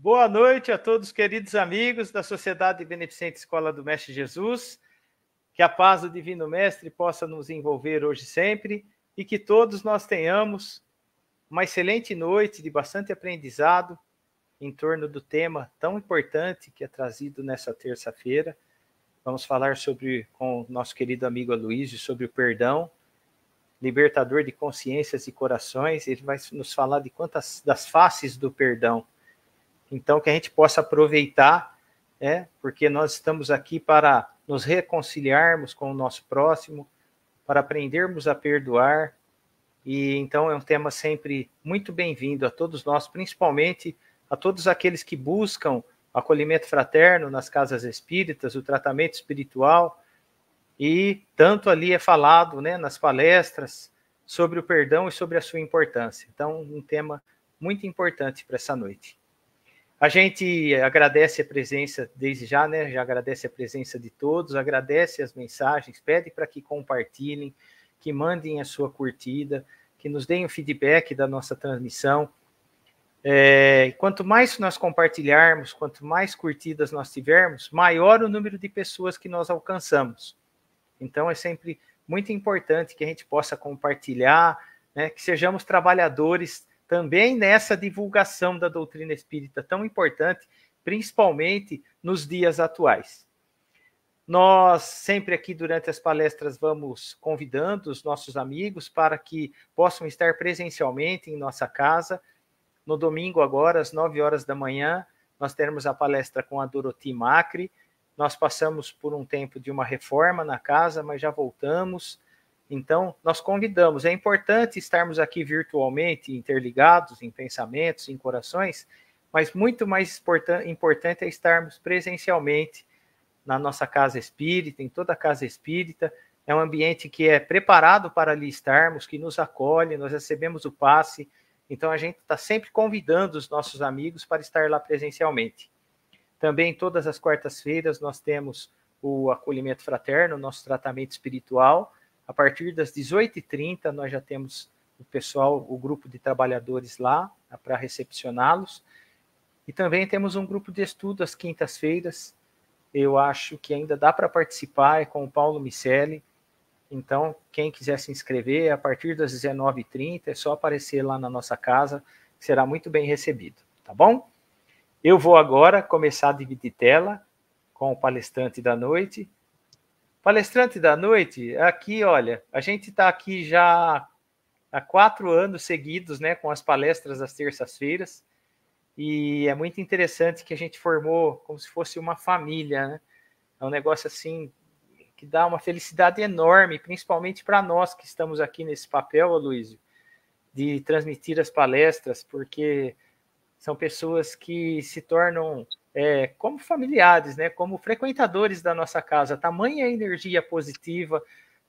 Boa noite a todos, queridos amigos da Sociedade Beneficente Escola do Mestre Jesus. Que a paz do Divino Mestre possa nos envolver hoje e sempre e que todos nós tenhamos uma excelente noite de bastante aprendizado em torno do tema tão importante que é trazido nessa terça-feira. Vamos falar com o nosso querido amigo Aloysio sobre o perdão, libertador de consciências e corações. Ele vai nos falar das faces do perdão. Então, que a gente possa aproveitar, porque nós estamos aqui para nos reconciliarmos com o nosso próximo, para aprendermos a perdoar. E então é um tema sempre muito bem-vindo a todos nós, principalmente a todos aqueles que buscam acolhimento fraterno nas casas espíritas, o tratamento espiritual. E tanto ali é falado, nas palestras, sobre o perdão e sobre a sua importância. Então, um tema muito importante para essa noite. A gente agradece a presença desde já, já agradece a presença de todos, agradece as mensagens, pede para que compartilhem, que mandem a sua curtida, que nos deem o feedback da nossa transmissão. Quanto mais nós compartilharmos, quanto mais curtidas nós tivermos, maior o número de pessoas que nós alcançamos. Então, é sempre muito importante que a gente possa compartilhar, que sejamos trabalhadores também nessa divulgação da doutrina espírita tão importante, principalmente nos dias atuais. Nós sempre aqui durante as palestras vamos convidando os nossos amigos para que possam estar presencialmente em nossa casa. No domingo agora, às 9 horas da manhã, nós teremos a palestra com a Doroti Macri. Nós passamos por um tempo de uma reforma na casa, mas já voltamos. Então, nós convidamos. É importante estarmos aqui virtualmente, interligados em pensamentos, em corações, mas muito mais importante é estarmos presencialmente na nossa casa espírita, em toda a casa espírita. É um ambiente que é preparado para ali estarmos, que nos acolhe, nós recebemos o passe. Então, a gente está sempre convidando os nossos amigos para estar lá presencialmente. Também, todas as quartas-feiras, nós temos o acolhimento fraterno, nosso tratamento espiritual. A partir das 18h30, nós já temos o grupo de trabalhadores lá para recepcioná-los. E também temos um grupo de estudo às quintas-feiras. Eu acho que ainda dá para participar, é com o Paulo Micheli. Então, quem quiser se inscrever, a partir das 19h30, é só aparecer lá na nossa casa, que será muito bem recebido, tá bom? Eu vou agora começar a dividir tela com o palestrante da noite. Palestrante da noite, aqui, olha, a gente está aqui já há 4 anos seguidos, com as palestras às terças-feiras, e é muito interessante que a gente formou como se fosse uma família, né? É um negócio assim que dá uma felicidade enorme, principalmente para nós que estamos aqui nesse papel, Aloysio, de transmitir as palestras, porque são pessoas que se tornam como familiares, como frequentadores da nossa casa. Tamanha energia positiva,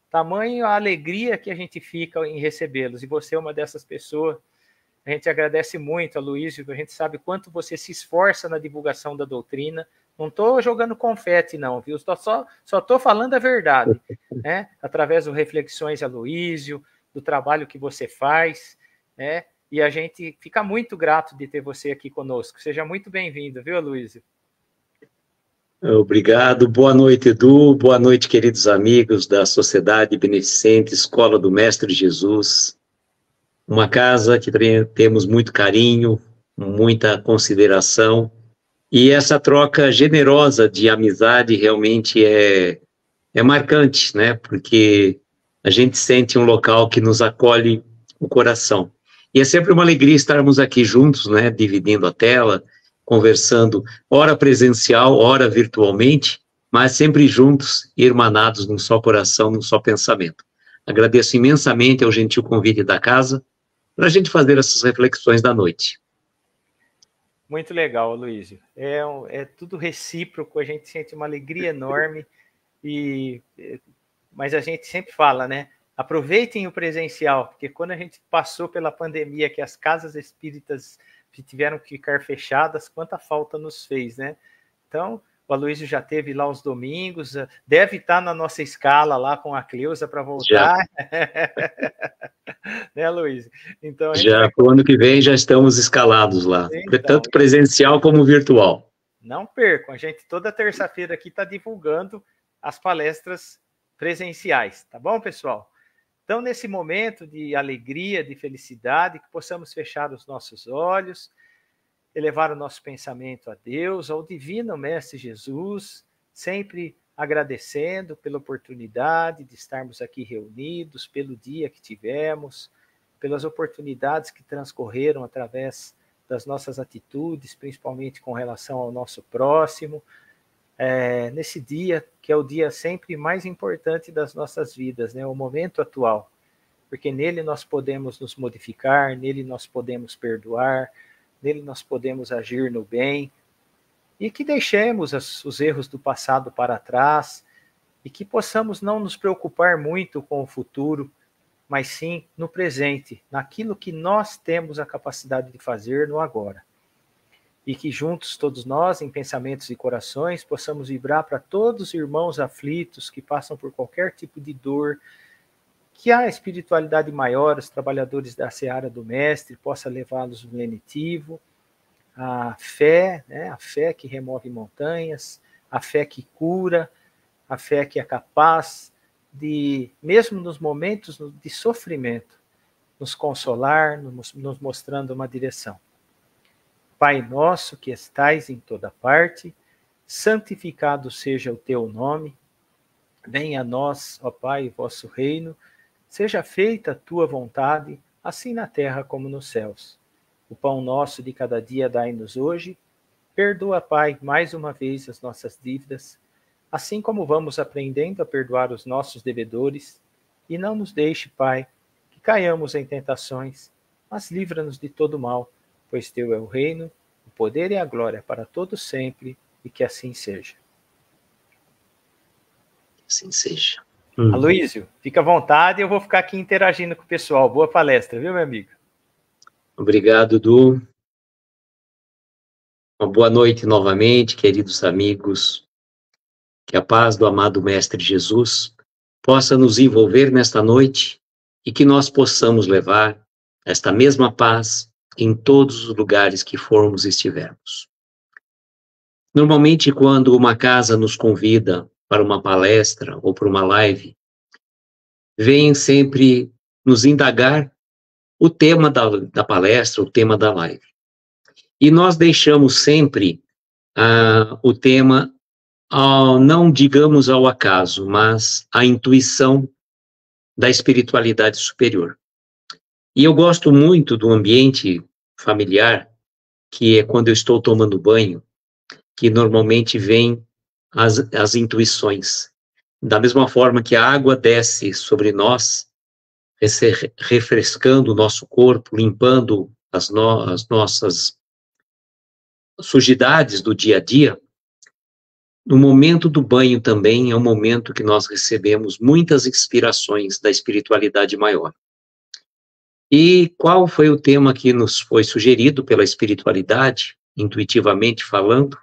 tamanha a alegria que a gente fica em recebê-los. E você é uma dessas pessoas. A gente agradece muito, Aloysio, a gente sabe quanto você se esforça na divulgação da doutrina. Não estou jogando confete, não, viu? Só estou falando a verdade, através do Reflexões Aloysio, do trabalho que você faz, e a gente fica muito grato de ter você aqui conosco. Seja muito bem-vindo, viu, Aloysio? Obrigado. Boa noite, Edu. Boa noite, queridos amigos da Sociedade Beneficente Escola do Mestre Jesus. Uma casa que temos muito carinho, muita consideração. E essa troca generosa de amizade realmente é marcante, Porque a gente sente um local que nos acolhe o coração. E é sempre uma alegria estarmos aqui juntos, Dividindo a tela, conversando, ora presencial, ora virtualmente, mas sempre juntos, irmanados num só coração, num só pensamento. Agradeço imensamente ao gentil convite da casa para a gente fazer essas reflexões da noite. Muito legal, Aloysio. É tudo recíproco, a gente sente uma alegria enorme, mas a gente sempre fala, aproveitem o presencial, porque quando a gente passou pela pandemia, que as casas espíritas tiveram que ficar fechadas, quanta falta nos fez, Então, O Aloysio já teve lá os domingos, deve estar na nossa escala lá com a Cleusa para voltar. Né, Aloysio? Então, já para o ano que vem já estamos escalados lá, então, tanto presencial como virtual. Não percam, a gente toda terça-feira aqui está divulgando as palestras presenciais, tá bom, pessoal? Então, nesse momento de alegria, de felicidade, que possamos fechar os nossos olhos, elevar o nosso pensamento a Deus, ao Divino Mestre Jesus, sempre agradecendo pela oportunidade de estarmos aqui reunidos, pelo dia que tivemos, pelas oportunidades que transcorreram através das nossas atitudes, principalmente com relação ao nosso próximo, nesse dia, que é o dia sempre mais importante das nossas vidas, né? O momento atual, porque nele nós podemos nos modificar, nele nós podemos perdoar, nele nós podemos agir no bem, e que deixemos os erros do passado para trás, e que possamos não nos preocupar muito com o futuro, mas sim no presente, naquilo que nós temos a capacidade de fazer no agora. E que juntos, todos nós, em pensamentos e corações, possamos vibrar para todos os irmãos aflitos que passam por qualquer tipo de dor, que a espiritualidade maior, os trabalhadores da seara do Mestre, possa levá-los no lenitivo, a fé, né? A fé que remove montanhas, a fé que cura, a fé que é capaz de, mesmo nos momentos de sofrimento, nos consolar, nos mostrando uma direção. Pai nosso que estais em toda parte, santificado seja o teu nome, venha a nós, ó Pai, o vosso reino, seja feita a tua vontade, assim na terra como nos céus. O pão nosso de cada dia dai-nos hoje. Perdoa, Pai, mais uma vez as nossas dívidas, assim como vamos aprendendo a perdoar os nossos devedores. E não nos deixe, Pai, que caiamos em tentações, mas livra-nos de todo mal, pois teu é o reino, o poder e a glória para todos sempre, e que assim seja. Assim seja. Aloysio, fica à vontade, eu vou ficar aqui interagindo com o pessoal. Boa palestra, viu, meu amigo? Obrigado, Du. Uma boa noite novamente, queridos amigos. Que a paz do amado Mestre Jesus possa nos envolver nesta noite e que nós possamos levar esta mesma paz em todos os lugares que formos e estivermos. Normalmente, quando uma casa nos convida para uma palestra ou para uma live, vêm sempre nos indagar o tema da palestra, o tema da live. E nós deixamos sempre o tema, não digamos ao acaso, mas à intuição da espiritualidade superior. E eu gosto muito do ambiente familiar, que é quando eu estou tomando banho, que normalmente vem as intuições. Da mesma forma que a água desce sobre nós, refrescando o nosso corpo, limpando as nossas sujidades do dia a dia, no momento do banho também é um momento que nós recebemos muitas inspirações da espiritualidade maior. E qual foi o tema que nos foi sugerido pela espiritualidade, intuitivamente falando?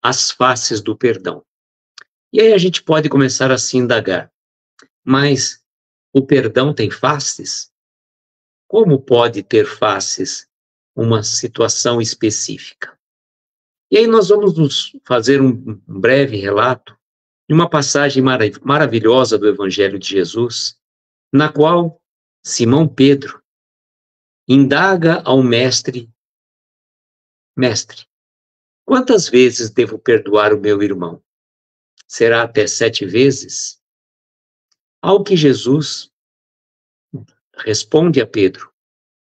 As faces do perdão. E aí a gente pode começar a se indagar, mas o perdão tem faces? Como pode ter faces uma situação específica? E aí nós vamos nos fazer um breve relato de uma passagem maravilhosa do Evangelho de Jesus, na qual Simão Pedro indaga ao Mestre: Mestre, quantas vezes devo perdoar o meu irmão? Será até 7 vezes? Ao que Jesus responde a Pedro: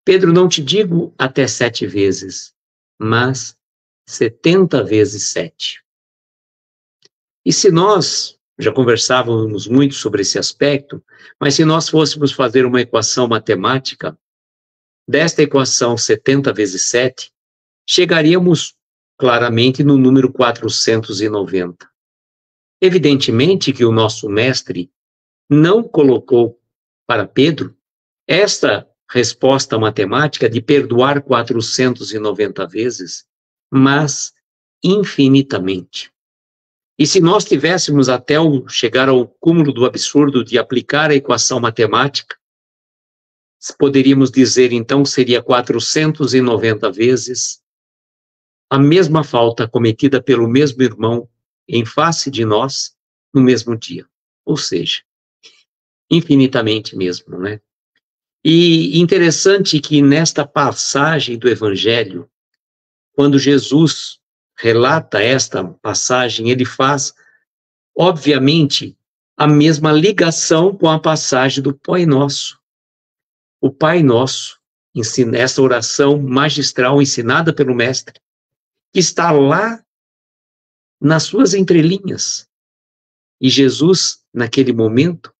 Pedro, não te digo até 7 vezes, mas 70 vezes 7. E se nós, já conversávamos muito sobre esse aspecto, mas se nós fôssemos fazer uma equação matemática, desta equação 70 vezes 7, chegaríamos claramente no número 490. Evidentemente que o nosso mestre não colocou para Pedro esta resposta matemática de perdoar 490 vezes, mas infinitamente. E se nós tivéssemos até chegar ao cúmulo do absurdo de aplicar a equação matemática, poderíamos dizer, então, seria 490 vezes a mesma falta cometida pelo mesmo irmão em face de nós no mesmo dia. Ou seja, infinitamente mesmo, né? E interessante que nesta passagem do Evangelho, quando Jesus relata esta passagem, ele faz, obviamente, a mesma ligação com a passagem do Pai Nosso. O Pai Nosso, essa oração magistral ensinada pelo Mestre, que está lá nas suas entrelinhas. E Jesus, naquele momento,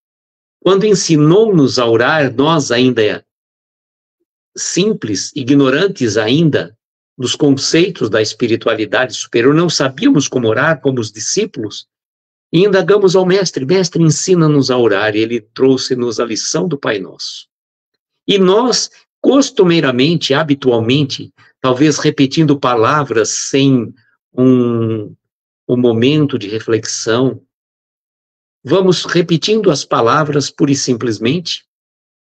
quando ensinou-nos a orar, nós ainda simples, ignorantes ainda dos conceitos da espiritualidade superior, não sabíamos como orar como os discípulos, e indagamos ao Mestre, Mestre, ensina-nos a orar, e ele trouxe-nos a lição do Pai Nosso. E nós, costumeiramente, habitualmente, talvez repetindo palavras sem um momento de reflexão, vamos repetindo as palavras pura e simplesmente,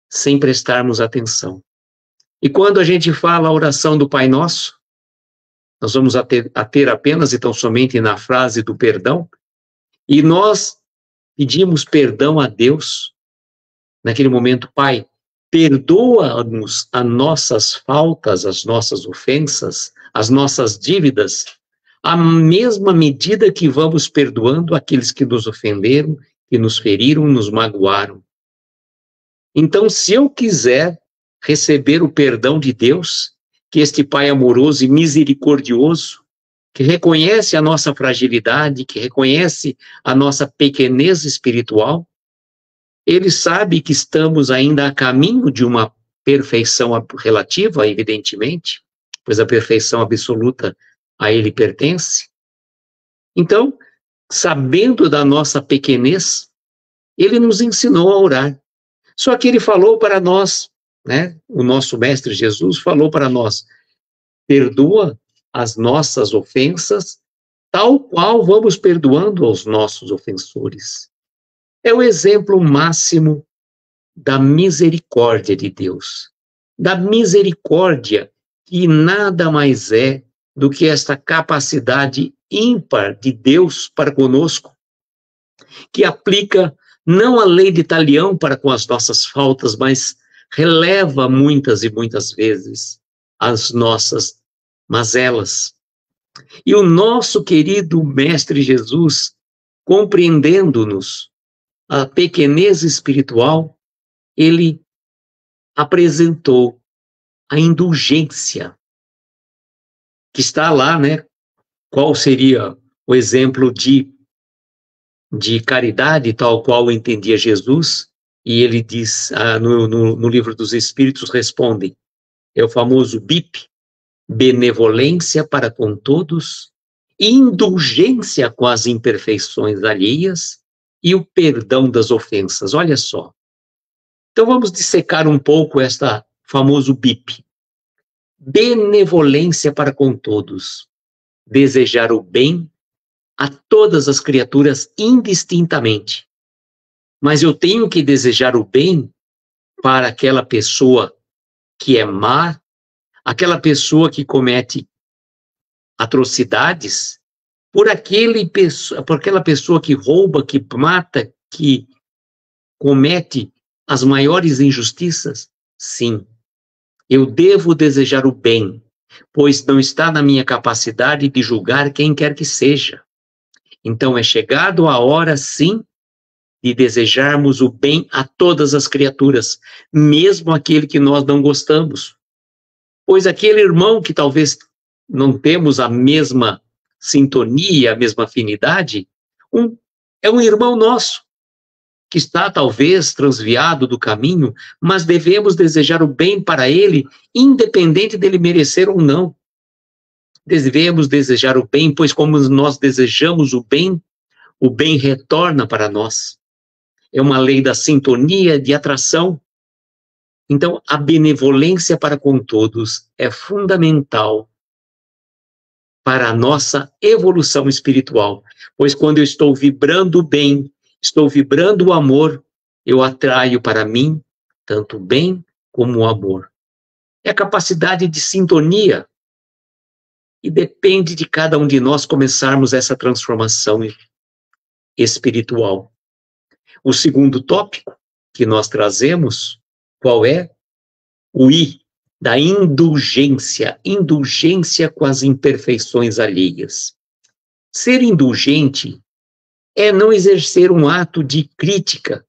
sem prestarmos atenção. E quando a gente fala a oração do Pai Nosso, nós vamos ter apenas e tão somente na frase do perdão, e nós pedimos perdão a Deus, naquele momento, Pai, perdoa-nos as nossas faltas, as nossas ofensas, as nossas dívidas, a mesma medida que vamos perdoando aqueles que nos ofenderam, que nos feriram, nos magoaram. Então, se eu quiser receber o perdão de Deus, que este Pai amoroso e misericordioso, que reconhece a nossa fragilidade, que reconhece a nossa pequenez espiritual, ele sabe que estamos ainda a caminho de uma perfeição relativa, evidentemente, pois a perfeição absoluta a ele pertence. Então, sabendo da nossa pequenez, ele nos ensinou a orar. Só que ele falou para nós, né? O nosso Mestre Jesus falou para nós, perdoa as nossas ofensas, tal qual vamos perdoando aos nossos ofensores. É o exemplo máximo da misericórdia de Deus. Da misericórdia que nada mais é do que esta capacidade ímpar de Deus para conosco, que aplica não a lei de talião para com as nossas faltas, mas releva muitas e muitas vezes as nossas mazelas. E o nosso querido Mestre Jesus, compreendendo-nos a pequenez espiritual, ele apresentou a indulgência, que está lá, né? Qual seria o exemplo de caridade, tal qual entendia Jesus? E ele diz, no Livro dos Espíritos, responde, é o famoso BIP, benevolência para com todos, indulgência com as imperfeições alheias e o perdão das ofensas. Olha só. Então vamos dissecar um pouco esta famoso BIP. Benevolência para com todos, desejar o bem a todas as criaturas indistintamente. Mas eu tenho que desejar o bem para aquela pessoa que é má, aquela pessoa que comete atrocidades, por aquela pessoa que rouba, que mata, que comete as maiores injustiças? Sim, eu devo desejar o bem, pois não está na minha capacidade de julgar quem quer que seja. Então é chegado a hora, sim, de desejarmos o bem a todas as criaturas, mesmo aquele que nós não gostamos. Pois aquele irmão que talvez não temos a mesma sintonia, a mesma afinidade, é um irmão nosso, que está talvez transviado do caminho, mas devemos desejar o bem para ele, independente dele merecer ou não. Devemos desejar o bem, pois como nós desejamos o bem retorna para nós. É uma lei da sintonia, de atração. Então, a benevolência para com todos é fundamental para a nossa evolução espiritual. Pois quando eu estou vibrando o bem, estou vibrando o amor, eu atraio para mim tanto o bem como o amor. É a capacidade de sintonia. E depende de cada um de nós começarmos essa transformação espiritual. O segundo tópico que nós trazemos, qual é? O I, da indulgência. Indulgência com as imperfeições alheias. Ser indulgente é não exercer um ato de crítica,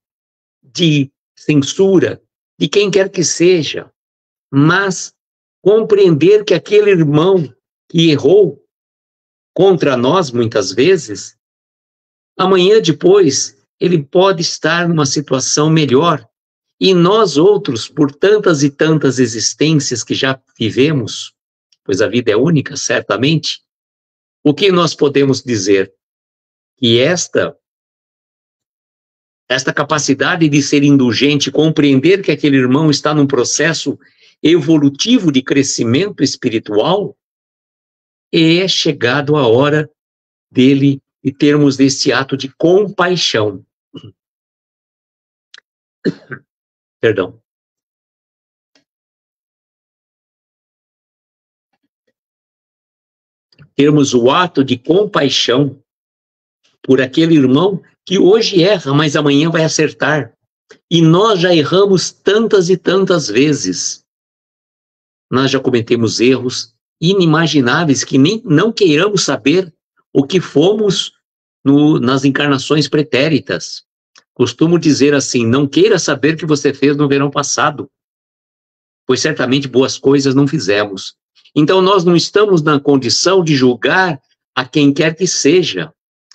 de censura, de quem quer que seja, mas compreender que aquele irmão que errou contra nós muitas vezes, amanhã depois ele pode estar numa situação melhor. E nós outros, por tantas e tantas existências que já vivemos, pois a vida é única, certamente, o que nós podemos dizer? Que esta capacidade de ser indulgente, compreender que aquele irmão está num processo evolutivo de crescimento espiritual, é chegado a hora dele e termos desse ato de compaixão. Perdão. Termos o ato de compaixão por aquele irmão que hoje erra, mas amanhã vai acertar. E nós já erramos tantas e tantas vezes. Nós já cometemos erros inimagináveis que nem não queiramos saber o que fomos nas encarnações pretéritas. Costumo dizer assim, não queira saber o que você fez no verão passado, pois certamente boas coisas não fizemos. Então nós não estamos na condição de julgar a quem quer que seja,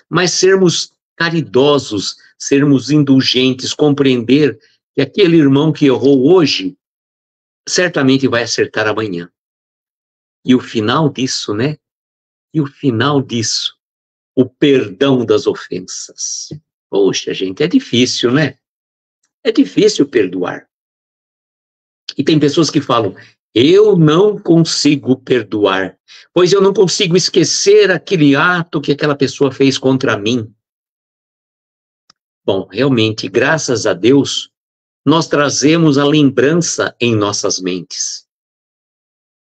mas sermos caridosos, sermos indulgentes, compreender que aquele irmão que errou hoje, certamente vai acertar amanhã. E o final disso, né? E o final disso, o perdão das ofensas. Poxa, gente, é difícil, né? É difícil perdoar. E tem pessoas que falam, eu não consigo perdoar, pois eu não consigo esquecer aquele ato que aquela pessoa fez contra mim. Bom, realmente, graças a Deus, nós trazemos a lembrança em nossas mentes.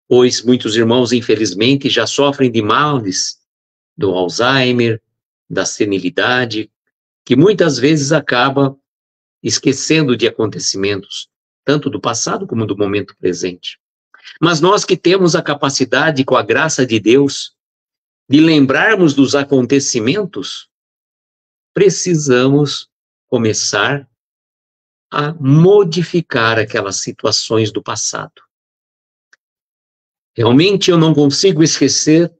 Pois muitos irmãos, infelizmente, já sofrem de males do Alzheimer, da senilidade, que muitas vezes acaba esquecendo de acontecimentos, tanto do passado como do momento presente. Mas nós que temos a capacidade, com a graça de Deus, de lembrarmos dos acontecimentos, precisamos começar a modificar aquelas situações do passado. Realmente eu não consigo esquecer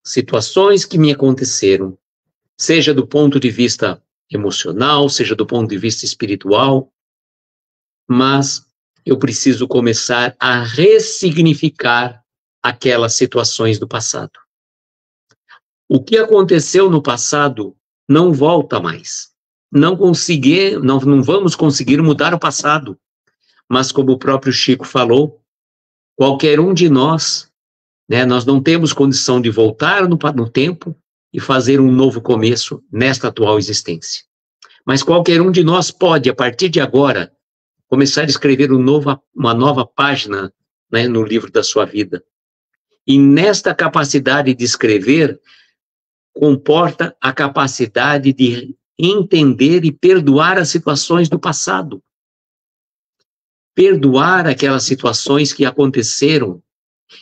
situações que me aconteceram, seja do ponto de vista emocional, seja do ponto de vista espiritual, mas eu preciso começar a ressignificar aquelas situações do passado. O que aconteceu no passado não volta mais. Não vamos conseguir mudar o passado. Mas como o próprio Chico falou, qualquer um de nós, né, nós não temos condição de voltar no tempo e fazer um novo começo nesta atual existência. Mas qualquer um de nós pode, a partir de agora, começar a escrever uma nova página, né, no livro da sua vida. E nesta capacidade de escrever, comporta a capacidade de entender e perdoar as situações do passado. Perdoar aquelas situações que aconteceram.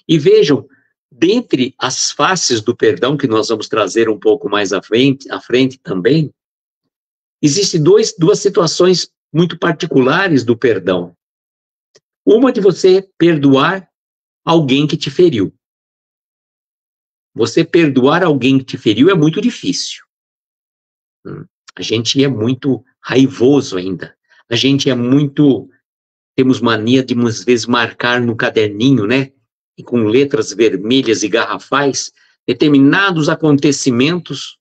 E vejam, dentre as faces do perdão, que nós vamos trazer um pouco mais à frente também, existem duas situações muito particulares do perdão. Uma de você perdoar alguém que te feriu. Você perdoar alguém que te feriu é muito difícil. A gente é muito raivoso ainda. A gente temos mania de, às vezes, marcar no caderninho, né? E com letras vermelhas e garrafais, determinados acontecimentos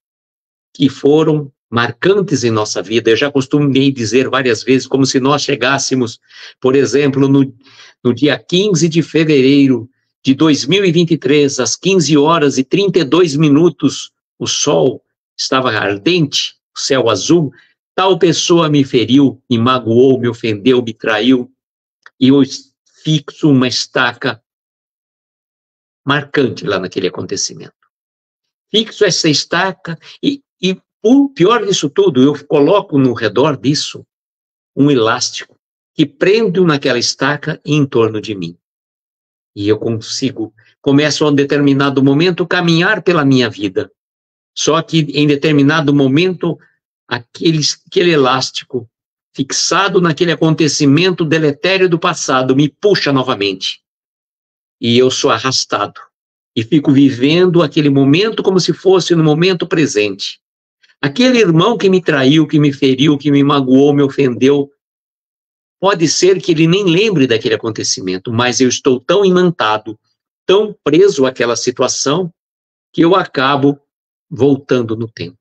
que foram marcantes em nossa vida. Eu já costumei dizer várias vezes, como se nós chegássemos, por exemplo, no dia 15 de fevereiro de 2023, às 15 horas e 32 minutos, o sol estava ardente, o céu azul, tal pessoa me feriu, me magoou, me ofendeu, me traiu, e eu fixo uma estaca marcante lá naquele acontecimento. Fixo essa estaca e o pior disso tudo, eu coloco no redor disso um elástico que prendo naquela estaca e em torno de mim. E eu começo a um determinado momento caminhar pela minha vida. Só que em determinado momento, aquele elástico fixado naquele acontecimento deletério do passado me puxa novamente. E eu sou arrastado. E fico vivendo aquele momento como se fosse no momento presente. Aquele irmão que me traiu, que me feriu, que me magoou, me ofendeu, pode ser que ele nem lembre daquele acontecimento, mas eu estou tão imantado, tão preso àquela situação, que eu acabo voltando no tempo.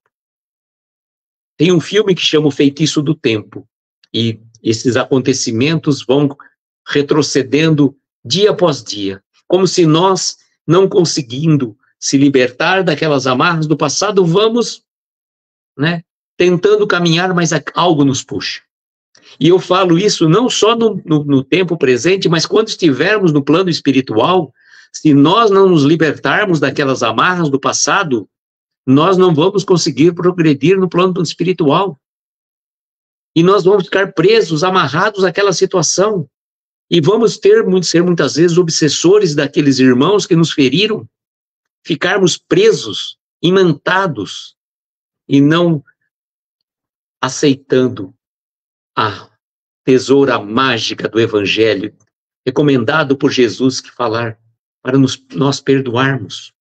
Tem um filme que chama O Feitiço do Tempo, e esses acontecimentos vão retrocedendo dia após dia, como se nós, não conseguindo se libertar daquelas amarras do passado, vamos, tentando caminhar, mas algo nos puxa. E eu falo isso não só no tempo presente, mas quando estivermos no plano espiritual, se nós não nos libertarmos daquelas amarras do passado, nós não vamos conseguir progredir no plano espiritual. E nós vamos ficar presos, amarrados àquela situação. E vamos ser muitas vezes obsessores daqueles irmãos que nos feriram, ficarmos presos, imantados, e não aceitando a tesoura mágica do Evangelho, recomendado por Jesus que falar para nós perdoarmos.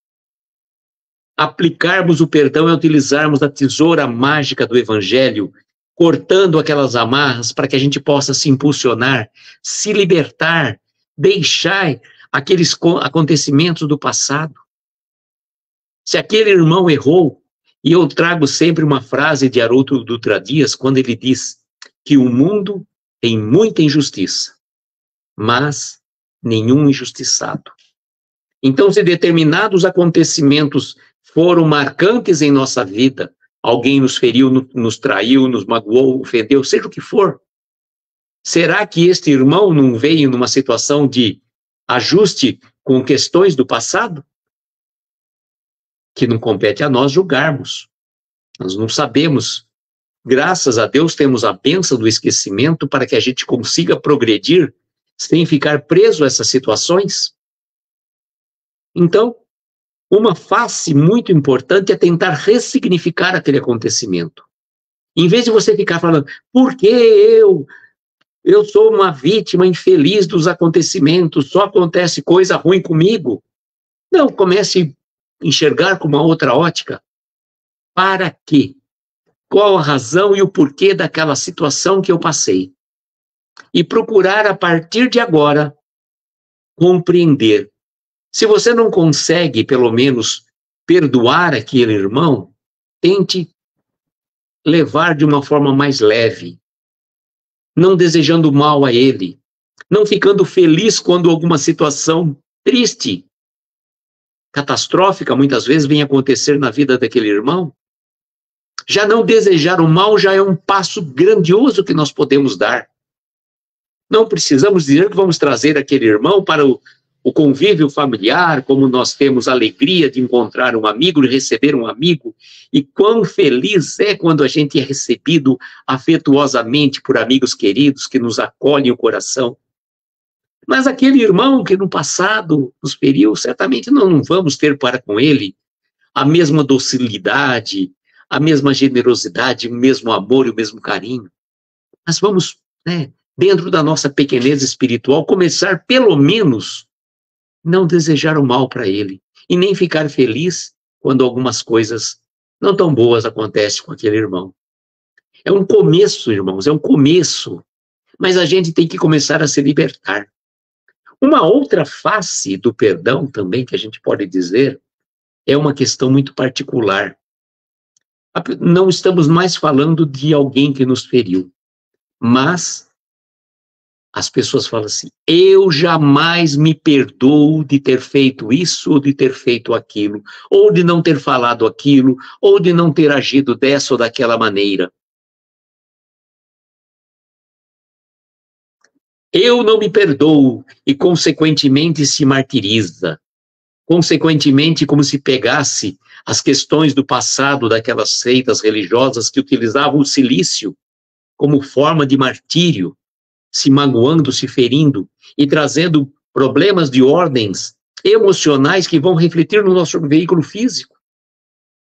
Aplicarmos o perdão é utilizarmos a tesoura mágica do Evangelho, cortando aquelas amarras para que a gente possa se impulsionar, se libertar, deixar aqueles acontecimentos do passado. Se aquele irmão errou, e eu trago sempre uma frase de Haroldo Dutra Dias, quando ele diz que o mundo tem muita injustiça, mas nenhum injustiçado. Então, se determinados acontecimentos foram marcantes em nossa vida, alguém nos feriu, nos traiu, nos magoou, ofendeu, seja o que for, será que este irmão não veio numa situação de ajuste com questões do passado? Que não compete a nós julgarmos. Nós não sabemos. Graças a Deus temos a bênção do esquecimento para que a gente consiga progredir sem ficar preso a essas situações. Então, uma face muito importante é tentar ressignificar aquele acontecimento. Em vez de você ficar falando, por que eu sou uma vítima infeliz dos acontecimentos, só acontece coisa ruim comigo? Não, comece a enxergar com uma outra ótica. Para quê? Qual a razão e o porquê daquela situação que eu passei? E procurar, a partir de agora, compreender. Se você não consegue, pelo menos, perdoar aquele irmão, tente levar de uma forma mais leve, não desejando mal a ele, não ficando feliz quando alguma situação triste, catastrófica, muitas vezes, vem acontecer na vida daquele irmão. Já não desejar o mal já é um passo grandioso que nós podemos dar. Não precisamos dizer que vamos trazer aquele irmão para o convívio familiar, como nós temos a alegria de encontrar um amigo, de receber um amigo, e quão feliz é quando a gente é recebido afetuosamente por amigos queridos que nos acolhem o coração. Mas aquele irmão que no passado nos feriu, certamente não vamos ter para com ele a mesma docilidade, a mesma generosidade, o mesmo amor e o mesmo carinho. Mas vamos, dentro da nossa pequenez espiritual, começar pelo menos não desejar o mal para ele e nem ficar feliz quando algumas coisas não tão boas acontecem com aquele irmão. É um começo, irmãos, é um começo, mas a gente tem que começar a se libertar. Uma outra face do perdão também que a gente pode dizer é uma questão muito particular. Não estamos mais falando de alguém que nos feriu, mas as pessoas falam assim: eu jamais me perdoo de ter feito isso ou de ter feito aquilo, ou de não ter falado aquilo, ou de não ter agido dessa ou daquela maneira. Eu não me perdoo e, consequentemente, se martiriza. Consequentemente, como se pegasse as questões do passado daquelas seitas religiosas que utilizavam o silício como forma de martírio, se magoando, se ferindo e trazendo problemas de ordens emocionais que vão refletir no nosso veículo físico.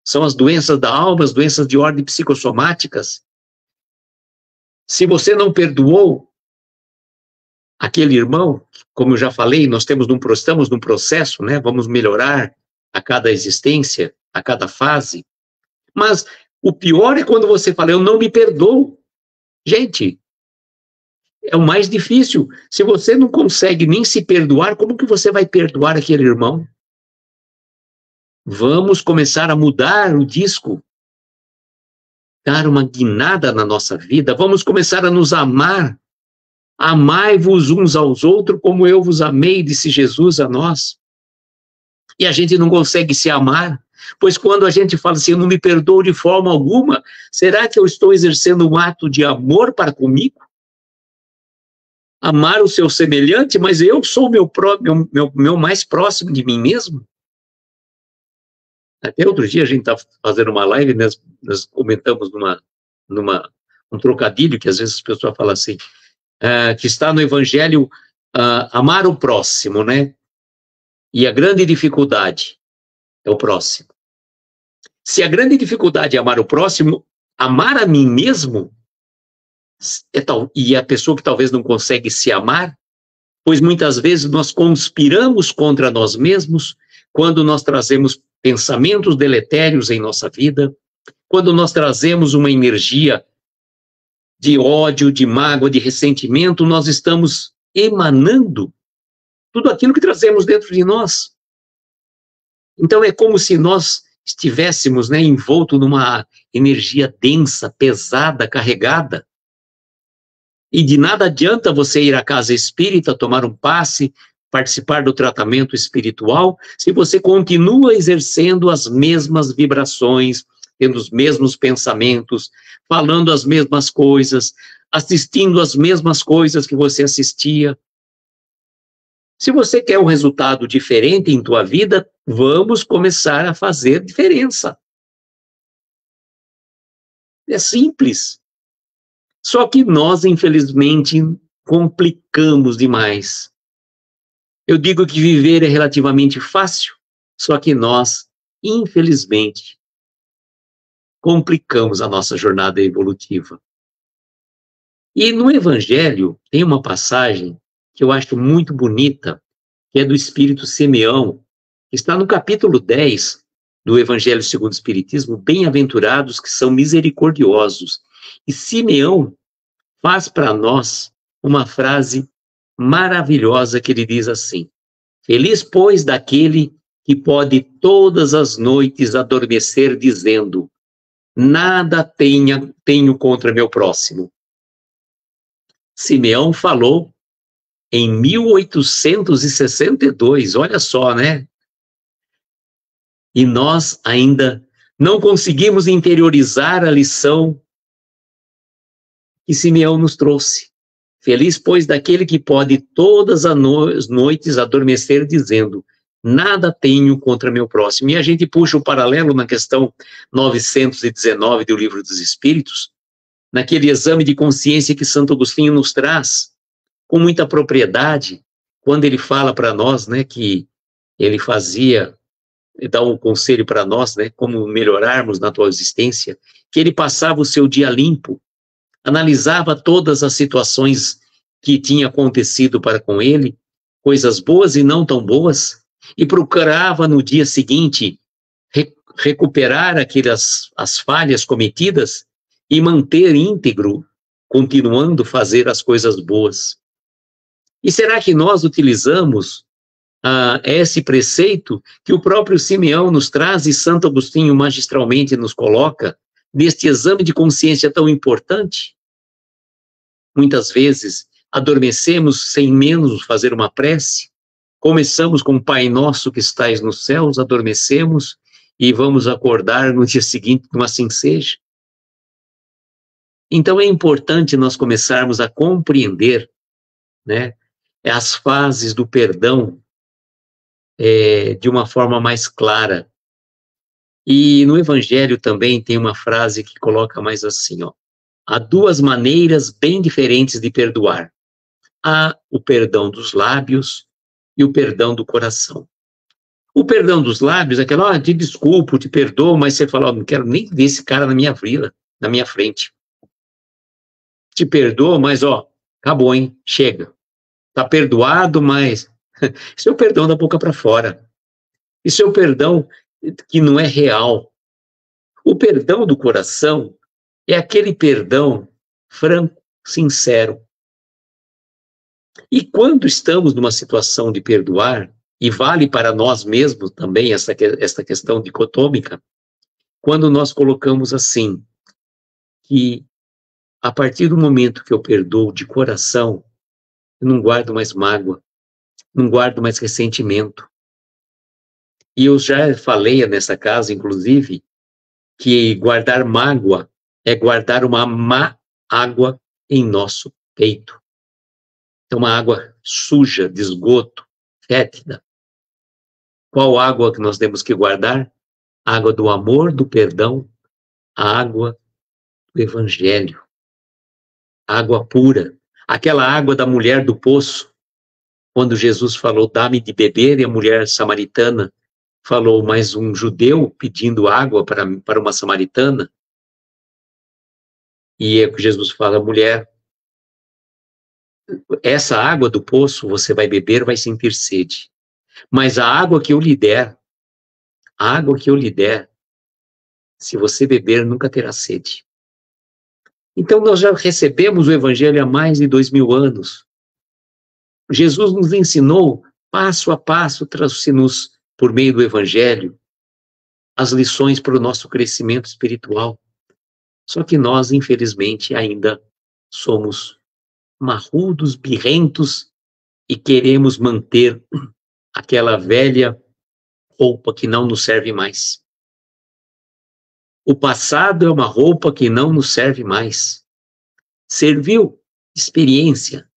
São as doenças da alma, as doenças de ordem psicossomáticas. Se você não perdoou aquele irmão, como eu já falei, nós estamos num processo, né? Vamos melhorar a cada existência, a cada fase. Mas o pior é quando você fala: eu não me perdoo. Gente, é o mais difícil. Se você não consegue nem se perdoar, como que você vai perdoar aquele irmão? Vamos começar a mudar o disco, dar uma guinada na nossa vida. Vamos começar a nos amar. Amai-vos uns aos outros como eu vos amei, disse Jesus a nós. E a gente não consegue se amar, pois quando a gente fala assim: eu não me perdoo de forma alguma, será que eu estou exercendo um ato de amor para comigo? Amar o seu semelhante, mas eu sou meu mais próximo de mim mesmo? Até outro dia a gente está fazendo uma live, nós comentamos um trocadilho que às vezes as pessoas falam assim, que está no Evangelho, amar o próximo, né? E a grande dificuldade é o próximo. Se a grande dificuldade é amar o próximo, amar a mim mesmo, e a pessoa que talvez não consegue se amar, pois muitas vezes nós conspiramos contra nós mesmos quando nós trazemos pensamentos deletérios em nossa vida, quando nós trazemos uma energia de ódio, de mágoa, de ressentimento, nós estamos emanando tudo aquilo que trazemos dentro de nós. Então é como se nós estivéssemos, né, envolto numa energia densa, pesada, carregada. E de nada adianta você ir à casa espírita, tomar um passe, participar do tratamento espiritual, se você continua exercendo as mesmas vibrações, tendo os mesmos pensamentos, falando as mesmas coisas, assistindo as mesmas coisas que você assistia. Se você quer um resultado diferente em tua vida, vamos começar a fazer diferença. É simples. Só que nós, infelizmente, complicamos demais. Eu digo que viver é relativamente fácil, só que nós, infelizmente, complicamos a nossa jornada evolutiva. E no Evangelho tem uma passagem que eu acho muito bonita, que é do Espírito Simeão, que está no capítulo 10 do Evangelho segundo o Espiritismo: bem-aventurados que são misericordiosos. E Simeão faz para nós uma frase maravilhosa que ele diz assim: feliz, pois, daquele que pode todas as noites adormecer dizendo: nada tenho contra meu próximo. Simeão falou em 1862, olha só, né? E nós ainda não conseguimos interiorizar a lição que Simeão nos trouxe. Feliz, pois, daquele que pode todas as noites adormecer dizendo: nada tenho contra meu próximo. E a gente puxa o paralelo na questão 919 do Livro dos Espíritos, naquele exame de consciência que Santo Agostinho nos traz, com muita propriedade, quando ele fala para nós, né, que ele dá um conselho para nós, né, como melhorarmos na tua existência, que ele passava o seu dia limpo, analisava todas as situações que tinham acontecido para com ele, coisas boas e não tão boas, e procurava no dia seguinte recuperar as falhas cometidas e manter íntegro, continuando a fazer as coisas boas. E será que nós utilizamos esse preceito que o próprio Simeão nos traz e Santo Agostinho magistralmente nos coloca neste exame de consciência tão importante? Muitas vezes adormecemos sem menos fazer uma prece, começamos com o Pai Nosso que estais nos céus, adormecemos e vamos acordar no dia seguinte, como assim seja. Então é importante nós começarmos a compreender, né, as fases do perdão de uma forma mais clara. E no Evangelho também tem uma frase que coloca mais assim, ó: há duas maneiras bem diferentes de perdoar. Há o perdão dos lábios e o perdão do coração. O perdão dos lábios é aquela, te desculpo, te perdoo, mas você fala, não quero nem ver esse cara na minha vida, na minha frente. Te perdoo, mas acabou, hein? Chega. Tá perdoado, mas isso é o perdão da boca para fora. Isso é o perdão que não é real. O perdão do coração é aquele perdão franco, sincero. E quando estamos numa situação de perdoar, e vale para nós mesmos também essa questão dicotômica, quando nós colocamos assim, que a partir do momento que eu perdoo de coração, eu não guardo mais mágoa, não guardo mais ressentimento. E eu já falei nessa casa, inclusive, que guardar mágoa é guardar uma má água em nosso peito. Então, uma água suja, de esgoto, fétida. Qual água que nós temos que guardar? A água do amor, do perdão, a água do Evangelho. A água pura. Aquela água da mulher do poço, quando Jesus falou, dá-me de beber, e a mulher samaritana falou, mas um judeu pedindo água para uma samaritana. E Jesus fala, mulher, essa água do poço você vai beber, vai sentir sede. Mas a água que eu lhe der, se você beber, nunca terá sede. Então nós já recebemos o Evangelho há mais de 2000 anos. Jesus nos ensinou, passo a passo, trouxe-nos, por meio do Evangelho, as lições para o nosso crescimento espiritual. Só que nós, infelizmente, ainda somos marrudos, birrentos, e queremos manter aquela velha roupa que não nos serve mais. O passado é uma roupa que não nos serve mais. Serviu experiência,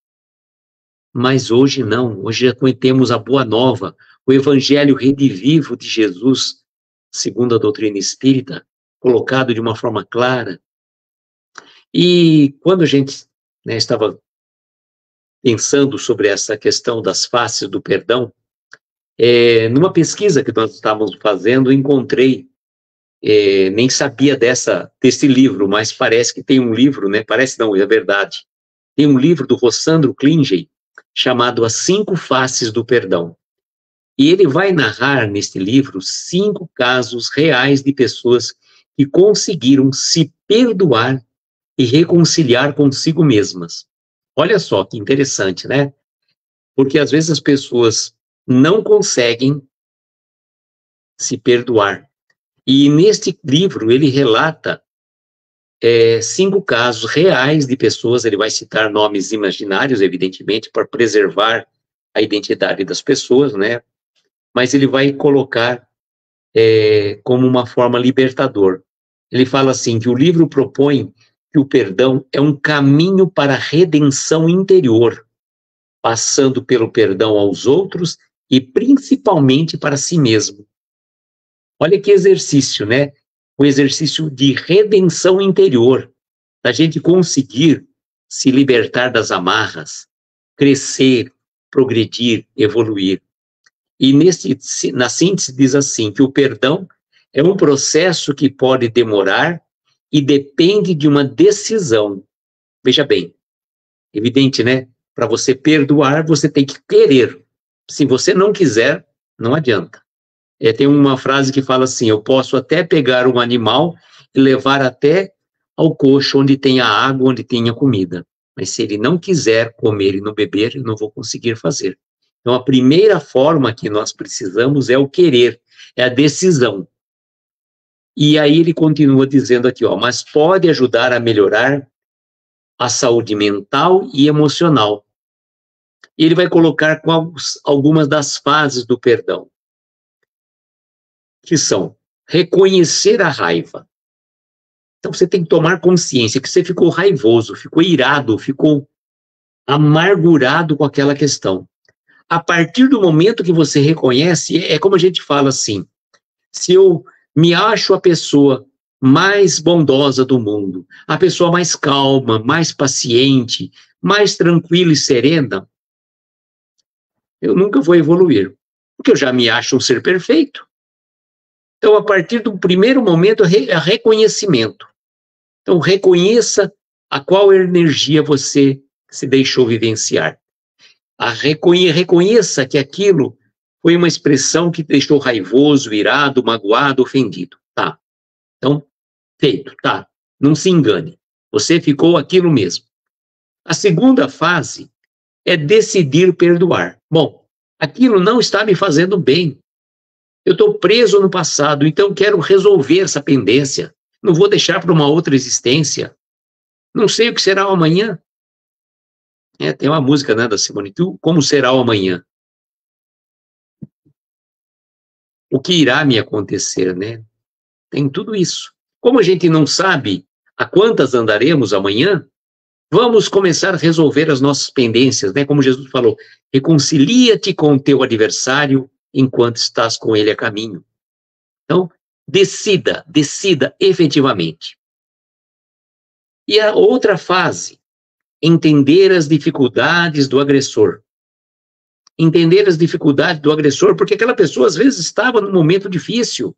mas hoje não. Hoje já temos a boa nova, o Evangelho redivivo de Jesus, segundo a doutrina espírita, colocado de uma forma clara. E quando a gente estava pensando sobre essa questão das faces do perdão, numa pesquisa que nós estávamos fazendo, encontrei, nem sabia desse livro, mas parece que tem um livro, né? Parece não, é verdade. Tem um livro do Rossandro Klingen, chamado As 5 Faces do Perdão. E ele vai narrar neste livro 5 casos reais de pessoas que conseguiram se perdoar e reconciliar consigo mesmas. Olha só que interessante, né? Porque às vezes as pessoas não conseguem se perdoar. E neste livro ele relata 5 casos reais de pessoas, ele vai citar nomes imaginários, evidentemente, para preservar a identidade das pessoas, né? Mas ele vai colocar como uma forma libertador. Ele fala assim, que o livro propõe que o perdão é um caminho para a redenção interior, passando pelo perdão aos outros e principalmente para si mesmo. Olha que exercício, né? O exercício de redenção interior, da gente conseguir se libertar das amarras, crescer, progredir, evoluir. E na síntese diz assim, que o perdão é um processo que pode demorar e depende de uma decisão. Veja bem, evidente, né? Para você perdoar, você tem que querer. Se você não quiser, não adianta. Tem uma frase que fala assim, eu posso até pegar um animal e levar até ao coxo onde tenha água, onde tenha comida. Mas se ele não quiser comer e não beber, eu não vou conseguir fazer. Então, a primeira forma que nós precisamos é o querer, é a decisão. E aí ele continua dizendo aqui, mas pode ajudar a melhorar a saúde mental e emocional. E ele vai colocar algumas das fases do perdão, que são reconhecer a raiva. Então você tem que tomar consciência que você ficou raivoso, ficou irado, ficou amargurado com aquela questão. A partir do momento que você reconhece, é como a gente fala assim, se eu me acho a pessoa mais bondosa do mundo, a pessoa mais calma, mais paciente, mais tranquila e serena, eu nunca vou evoluir, porque eu já me acho um ser perfeito. Então, a partir do primeiro momento, é reconhecimento. Então, reconheça a qual energia você se deixou vivenciar. Reconheça que aquilo foi uma expressão que deixou raivoso, irado, magoado, ofendido. Tá. Então, feito, tá. Não se engane. Você ficou aquilo mesmo. A segunda fase é decidir perdoar. Bom, aquilo não está me fazendo bem. Eu estou preso no passado, então quero resolver essa pendência. Não vou deixar para uma outra existência. Não sei o que será o amanhã. Tem uma música, né, da Simone, como será o amanhã? O que irá me acontecer, né? Tem tudo isso. Como a gente não sabe a quantas andaremos amanhã, vamos começar a resolver as nossas pendências, né? Como Jesus falou, reconcilia-te com o teu adversário enquanto estás com ele a caminho. Então, decida efetivamente. E a outra fase, entender as dificuldades do agressor. Entender as dificuldades do agressor, porque aquela pessoa às vezes estava num momento difícil.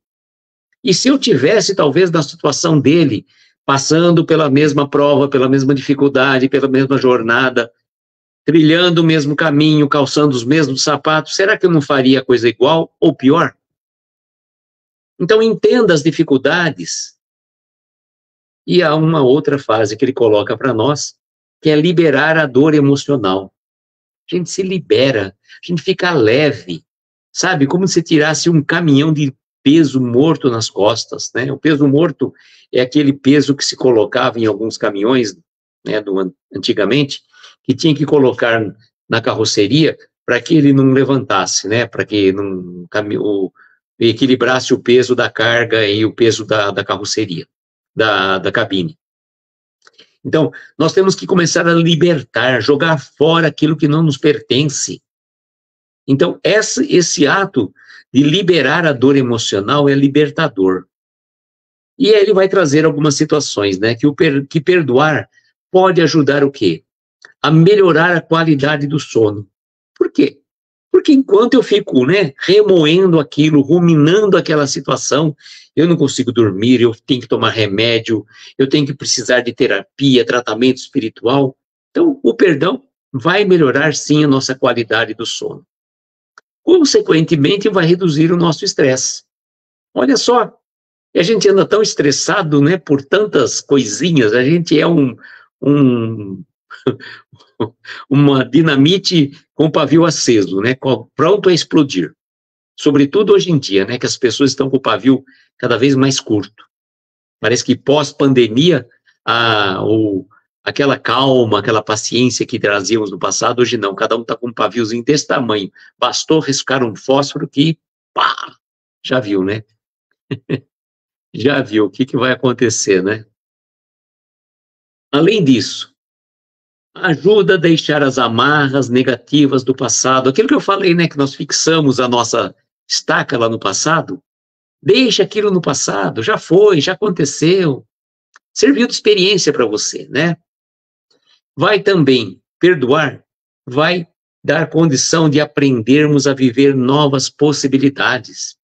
E se eu tivesse, talvez, na situação dele, passando pela mesma prova, pela mesma dificuldade, pela mesma jornada, trilhando o mesmo caminho, calçando os mesmos sapatos, será que eu não faria coisa igual ou pior? Então, entenda as dificuldades. E há uma outra fase que ele coloca para nós, que é liberar a dor emocional. A gente se libera, a gente fica leve, sabe? Como se tirasse um caminhão de peso morto nas costas, né? O peso morto é aquele peso que se colocava em alguns caminhões, né, antigamente, que tinha que colocar na carroceria para que ele não levantasse, né? Para que não equilibrasse o peso da carga e o peso da carroceria, da cabine. Então, nós temos que começar a libertar, jogar fora aquilo que não nos pertence. Então, esse ato de liberar a dor emocional é libertador. E aí ele vai trazer algumas situações, né? Que perdoar pode ajudar o quê? A melhorar a qualidade do sono. Por quê? Porque enquanto eu fico, né, remoendo aquilo, ruminando aquela situação, eu não consigo dormir, eu tenho que tomar remédio, eu tenho que precisar de terapia, tratamento espiritual. Então, o perdão vai melhorar, sim, a nossa qualidade do sono. Consequentemente, vai reduzir o nosso estresse. Olha só, a gente anda tão estressado, né, por tantas coisinhas, a gente é uma dinamite com pavio aceso, né, pronto a explodir. Sobretudo hoje em dia, né, que as pessoas estão com o pavio cada vez mais curto. Parece que pós-pandemia, aquela calma, aquela paciência que trazíamos no passado, hoje não, cada um está com um paviozinho desse tamanho. Bastou riscar um fósforo que, pá, já viu, né? Já viu o que vai acontecer, né? Além disso, ajuda a deixar as amarras negativas do passado. Aquilo que eu falei, né, que nós fixamos a nossa estaca lá no passado, deixa aquilo no passado, já foi, já aconteceu, serviu de experiência para você, né? Vai também perdoar, vai dar condição de aprendermos a viver novas possibilidades.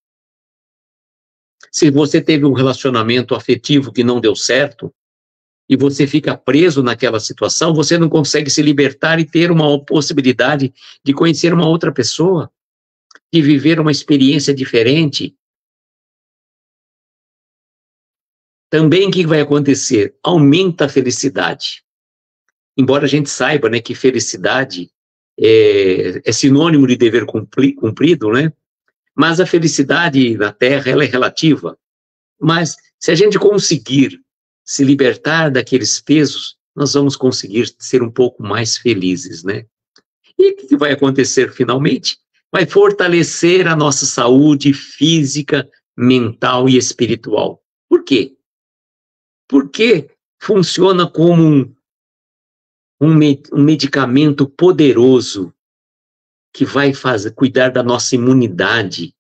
Se você teve um relacionamento afetivo que não deu certo, e você fica preso naquela situação, você não consegue se libertar e ter uma possibilidade de conhecer uma outra pessoa, de viver uma experiência diferente. Também o que vai acontecer? Aumenta a felicidade. Embora a gente saiba, né, que felicidade é sinônimo de dever cumprido, né? Mas a felicidade na Terra, ela é relativa. Mas se a gente conseguir se libertar daqueles pesos, nós vamos conseguir ser um pouco mais felizes, né? E o que vai acontecer finalmente? Vai fortalecer a nossa saúde física, mental e espiritual. Por quê? Porque funciona como um medicamento poderoso que vai cuidar da nossa imunidade,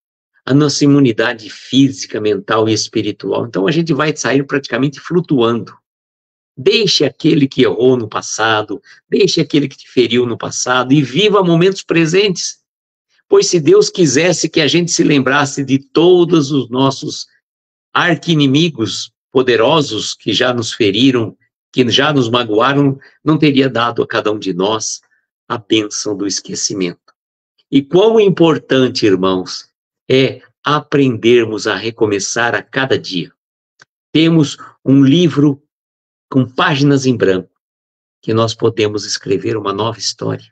a nossa imunidade física, mental e espiritual. Então a gente vai sair praticamente flutuando. Deixe aquele que errou no passado, deixe aquele que te feriu no passado e viva momentos presentes. Pois se Deus quisesse que a gente se lembrasse de todos os nossos arqui-inimigos poderosos que já nos feriram, que já nos magoaram, não teria dado a cada um de nós a bênção do esquecimento. E quão importante, irmãos, é aprendermos a recomeçar a cada dia. Temos um livro com páginas em branco, que nós podemos escrever uma nova história.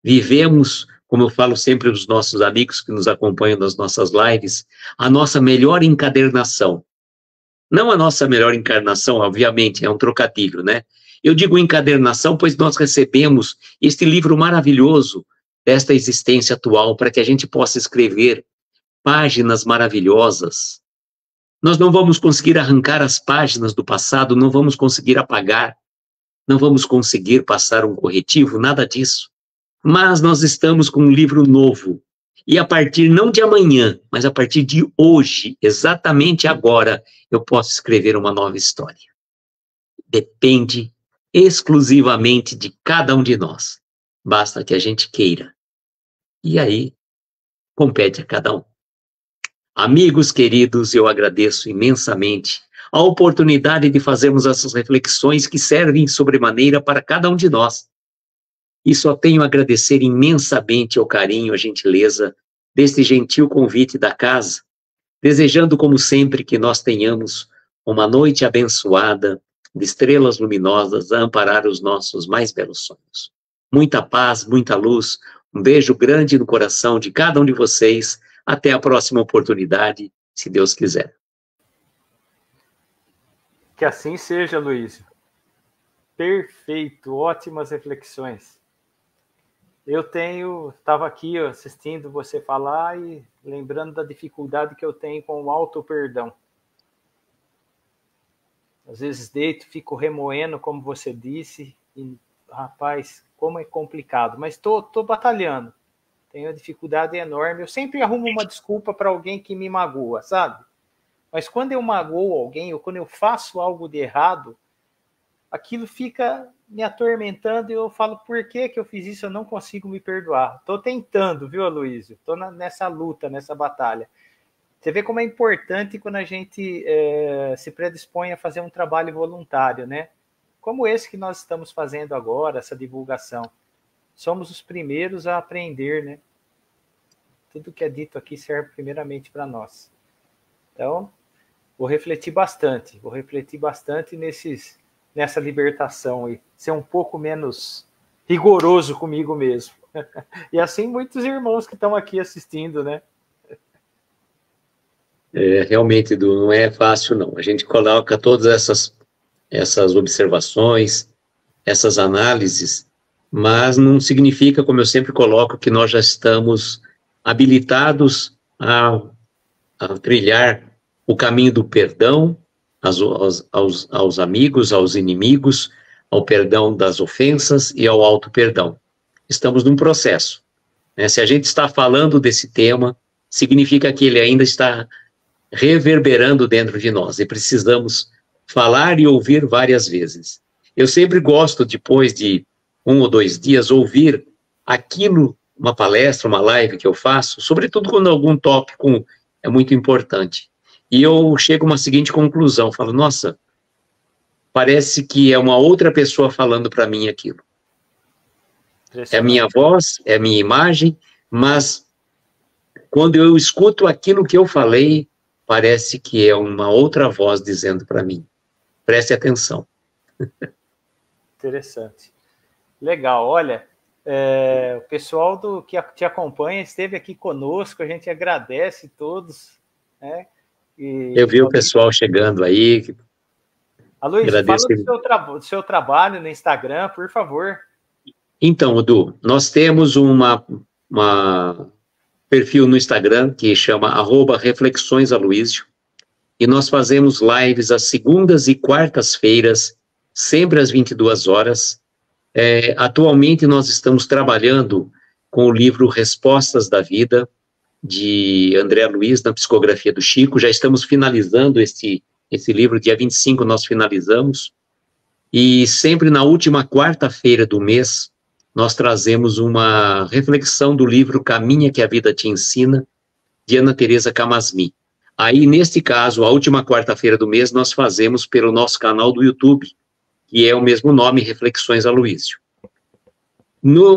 Vivemos, como eu falo sempre dos nossos amigos que nos acompanham nas nossas lives, a nossa melhor encadernação. Não a nossa melhor encarnação, obviamente, é um trocadilho, né? Eu digo encadernação, pois nós recebemos este livro maravilhoso desta existência atual, para que a gente possa escrever páginas maravilhosas. Nós não vamos conseguir arrancar as páginas do passado, não vamos conseguir apagar, não vamos conseguir passar um corretivo, nada disso. Mas nós estamos com um livro novo. E a partir, não de amanhã, mas a partir de hoje, exatamente agora, eu posso escrever uma nova história. Depende exclusivamente de cada um de nós. Basta que a gente queira. E aí, compete a cada um. Amigos queridos, eu agradeço imensamente a oportunidade de fazermos essas reflexões que servem sobremaneira para cada um de nós. E só tenho a agradecer imensamente ao carinho, a gentileza deste gentil convite da casa, desejando, como sempre, que nós tenhamos uma noite abençoada, de estrelas luminosas a amparar os nossos mais belos sonhos. Muita paz, muita luz, um beijo grande no coração de cada um de vocês. Até a próxima oportunidade, se Deus quiser. Que assim seja, Luísio. Perfeito, ótimas reflexões. Eu estava aqui assistindo você falar e lembrando da dificuldade que eu tenho com o auto-perdão. Às vezes deito, fico remoendo, como você disse, e, rapaz, como é complicado, mas estou batalhando. Tenho uma dificuldade enorme. Eu sempre arrumo uma desculpa para alguém que me magoa, sabe? Mas quando eu magoo alguém, ou quando eu faço algo de errado, aquilo fica me atormentando e eu falo, por que eu fiz isso? Eu não consigo me perdoar. Estou tentando, viu, Aloysio? Estou nessa luta, nessa batalha. Você vê como é importante quando a gente se predispõe a fazer um trabalho voluntário, né? Como esse que nós estamos fazendo agora, essa divulgação. Somos os primeiros a aprender, né? Tudo que é dito aqui serve primeiramente para nós. Então, vou refletir bastante nessa libertação aí, ser um pouco menos rigoroso comigo mesmo. E assim muitos irmãos que estão aqui assistindo, né? Realmente, Edu, não é fácil, não. A gente coloca todas essas observações, essas análises, mas não significa, como eu sempre coloco, que nós já estamos habilitados a trilhar o caminho do perdão aos amigos, aos inimigos, ao perdão das ofensas e ao auto-perdão. Estamos num processo. Né? Se a gente está falando desse tema, significa que ele ainda está reverberando dentro de nós e precisamos falar e ouvir várias vezes. Eu sempre gosto, depois de 1 ou 2 dias, ouvir aquilo, uma palestra, uma live que eu faço, sobretudo quando algum tópico é muito importante. E eu chego a uma seguinte conclusão, falo, nossa, parece que é uma outra pessoa falando para mim aquilo. É a minha voz, é a minha imagem, mas quando eu escuto aquilo que eu falei, parece que é uma outra voz dizendo para mim. Preste atenção. Interessante. Legal, olha, o pessoal que te acompanha esteve aqui conosco, a gente agradece todos, né? Eu vi o pessoal chegando aí. Aloysio, fala do seu trabalho no Instagram, por favor. Então, Edu, nós temos uma perfil no Instagram que chama @reflexõesaloysio, e nós fazemos lives às segundas e quartas-feiras, sempre às 22 horas. Atualmente nós estamos trabalhando com o livro Respostas da Vida, de André Luiz, na psicografia do Chico. Já estamos finalizando esse livro, dia 25 nós finalizamos, e sempre na última quarta-feira do mês, nós trazemos uma reflexão do livro Caminha que a Vida te Ensina, de Ana Teresa Camasmi. Aí, neste caso, a última quarta-feira do mês, nós fazemos pelo nosso canal do YouTube, que é o mesmo nome, Reflexões Aloysio.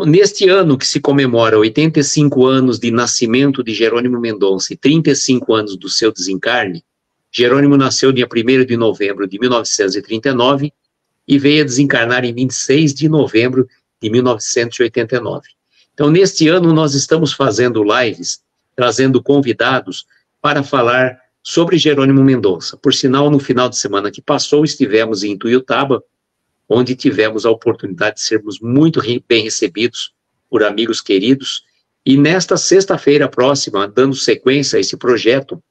Neste ano que se comemora 85 anos de nascimento de Jerônimo Mendonça e 35 anos do seu desencarne, Jerônimo nasceu dia 1º de novembro de 1939 e veio a desencarnar em 26 de novembro de 1989. Então, neste ano, nós estamos fazendo lives, trazendo convidados para falar sobre Jerônimo Mendonça. Por sinal, no final de semana que passou, estivemos em Tuiutaba, onde tivemos a oportunidade de sermos muito bem recebidos por amigos queridos, e nesta sexta-feira próxima, dando sequência a esse projeto,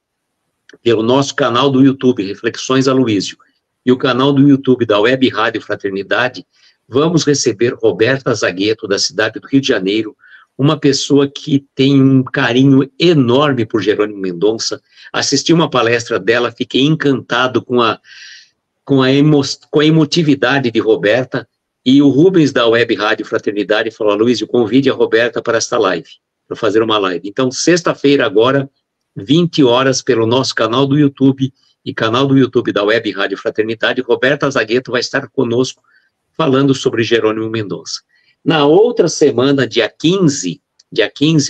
pelo nosso canal do YouTube, Reflexões Aloysio, e o canal do YouTube da Web Rádio Fraternidade, vamos receber Roberta Zagueto, da cidade do Rio de Janeiro, uma pessoa que tem um carinho enorme por Jerônimo Mendonça. Assisti uma palestra dela, fiquei encantado com a emotividade de Roberta, e o Rubens da Web Rádio Fraternidade falou: Aloysio, convide a Roberta para esta live, para fazer uma live. Então, sexta-feira agora, 20 horas, pelo nosso canal do YouTube e canal do YouTube da Web Rádio Fraternidade, Roberta Zagueto vai estar conosco falando sobre Jerônimo Mendonça. Na outra semana, dia 15,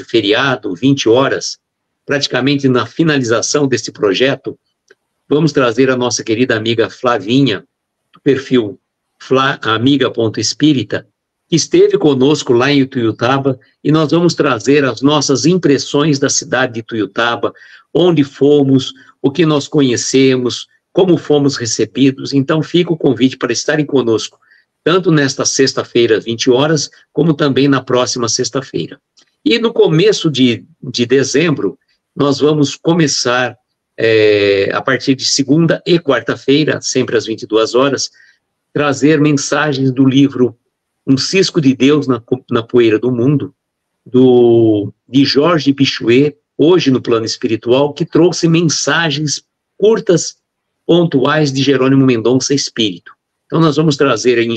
feriado, 20 horas, praticamente na finalização desse projeto, vamos trazer a nossa querida amiga Flavinha, do perfil amiga.espírita, que esteve conosco lá em Tuiutaba, e nós vamos trazer as nossas impressões da cidade de Tuiutaba, onde fomos, o que nós conhecemos, como fomos recebidos. Então fica o convite para estarem conosco, tanto nesta sexta-feira, 20 horas, como também na próxima sexta-feira. E no começo de dezembro, nós vamos começar, a partir de segunda e quarta-feira, sempre às 22 horas, trazer mensagens do livro Um Cisco de Deus na Poeira do Mundo, de Jorge Pichuet, hoje no plano espiritual, que trouxe mensagens curtas, pontuais de Jerônimo Mendonça Espírito. Então nós vamos trazer em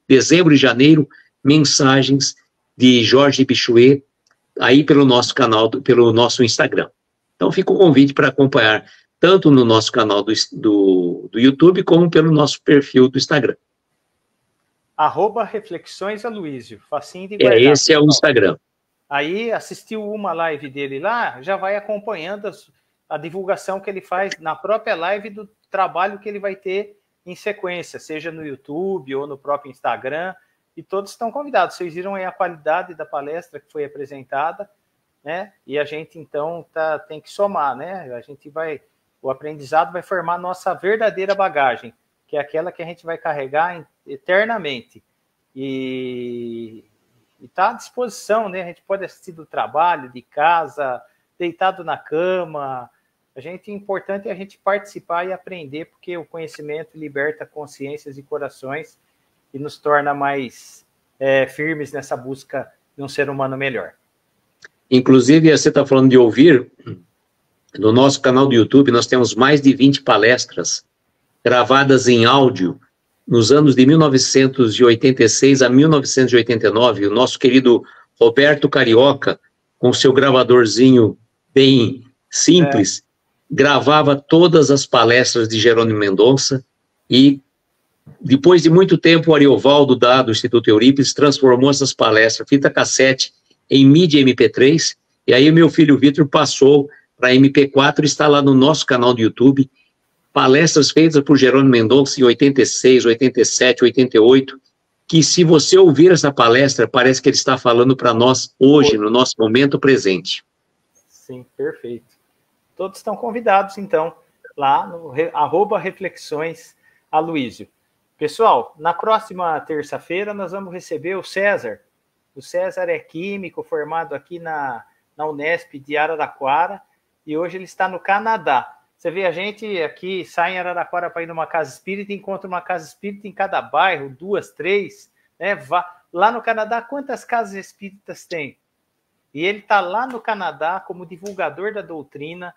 dezembro e janeiro, mensagens de Jorge Pichuet, aí pelo nosso canal, pelo nosso Instagram. Então fica o convite para acompanhar, tanto no nosso canal do YouTube, como pelo nosso perfil do Instagram. @Reflexões Aloysio, facinho de guardar. Esse é o Instagram. Aí, assistiu uma live dele lá, já vai acompanhando a divulgação que ele faz na própria live do trabalho que ele vai ter em sequência, seja no YouTube ou no próprio Instagram, e todos estão convidados. Vocês viram aí a qualidade da palestra que foi apresentada, né? E a gente, então, tem que somar, né? O aprendizado vai formar a nossa verdadeira bagagem, que é aquela que a gente vai carregar eternamente. E está à disposição, né? A gente pode assistir do trabalho, de casa, deitado na cama. Importante é a gente participar e aprender, porque o conhecimento liberta consciências e corações e nos torna mais firmes nessa busca de um ser humano melhor. Inclusive, você está falando de ouvir, no nosso canal do YouTube nós temos mais de 20 palestras gravadas em áudio nos anos de 1986 a 1989, o nosso querido Roberto Carioca, com seu gravadorzinho bem simples, gravava todas as palestras de Jerônimo Mendonça, e depois de muito tempo o Ariovaldo do Instituto Eurípides transformou essas palestras, fita cassete, em mídia MP3, e aí meu filho Vitor passou para MP4, está lá no nosso canal do YouTube, palestras feitas por Jerônimo Mendonça em 86, 87, 88, que se você ouvir essa palestra, parece que ele está falando para nós hoje, no nosso momento presente. Sim, perfeito. Todos estão convidados, então, lá no @Reflexões Aloísio. Pessoal, na próxima terça-feira nós vamos receber o César. O César é químico, formado aqui na Unesp de Araraquara, e hoje ele está no Canadá. Você vê, a gente aqui sai em Araraquara para ir numa casa espírita, encontra uma casa espírita em cada bairro, 2, 3, né? Lá no Canadá, quantas casas espíritas tem? E ele está lá no Canadá como divulgador da doutrina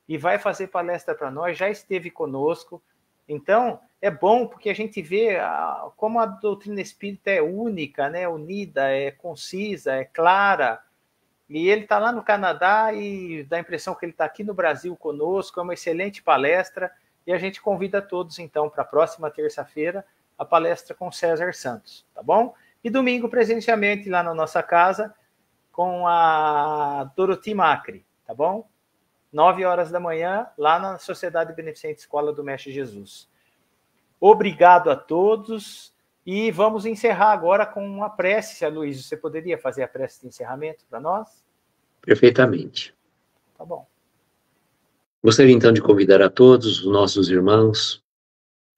e vai fazer palestra para nós, já esteve conosco. Então, é bom porque a gente vê como a doutrina espírita é única, né? Unida, é concisa, é clara. E ele está lá no Canadá e dá a impressão que ele está aqui no Brasil conosco, é uma excelente palestra, e a gente convida todos, então, para a próxima terça-feira, a palestra com César Santos, tá bom? E domingo, presencialmente, lá na nossa casa, com a Dorothy Macri, tá bom? 9 horas da manhã, lá na Sociedade Beneficente Escola do Mestre Jesus. Obrigado a todos, e vamos encerrar agora com uma prece. Luiz, você poderia fazer a prece de encerramento para nós? Perfeitamente. Tá bom. Gostaria então de convidar a todos os nossos irmãos,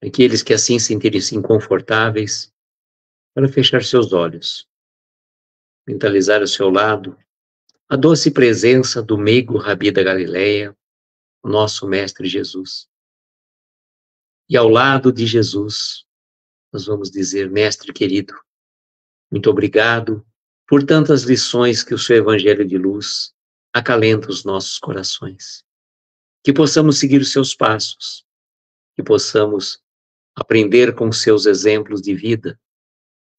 aqueles que assim se sentirem confortáveis, para fechar seus olhos, mentalizar ao seu lado a doce presença do meigo Rabi da Galileia, o nosso Mestre Jesus. E ao lado de Jesus, nós vamos dizer: Mestre querido, muito obrigado por tantas lições que o seu Evangelho de luz acalenta os nossos corações. Que possamos seguir os seus passos, que possamos aprender com os seus exemplos de vida,